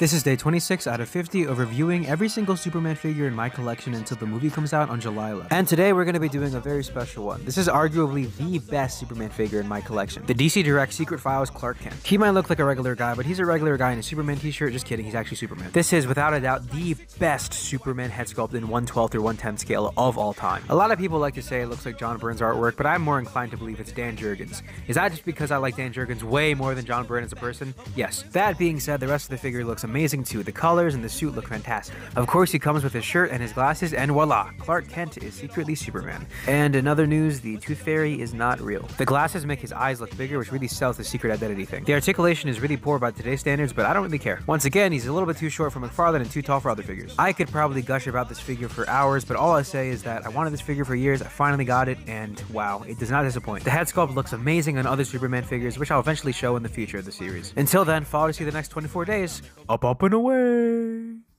This is day 26 out of 50 of reviewing every single Superman figure in my collection until the movie comes out on July 11th. And today we're going to be doing a very special one. This is arguably the best Superman figure in my collection. The DC Direct Secret Files Clark Kent. He might look like a regular guy, but he's a regular guy in a Superman t-shirt. Just kidding, he's actually Superman. This is without a doubt the best Superman head sculpt in 1/12 or 1/10 scale of all time. A lot of people like to say it looks like John Byrne's artwork, but I'm more inclined to believe it's Dan Jurgens. Is that just because I like Dan Jurgens way more than John Byrne as a person? Yes. That being said, the rest of the figure looks amazing too. The colors and the suit look fantastic. Of course, he comes with his shirt and his glasses, and voila, Clark Kent is secretly Superman. And in other news, the Tooth Fairy is not real. The glasses make his eyes look bigger, which really sells the secret identity thing. The articulation is really poor by today's standards, but I don't really care. Once again, he's a little bit too short for McFarlane and too tall for other figures. I could probably gush about this figure for hours, but all I say is that I wanted this figure for years, I finally got it, and wow, it does not disappoint. The head sculpt looks amazing on other Superman figures, which I'll eventually show in the future of the series. Until then, follow to see the next 24 days. Up and away!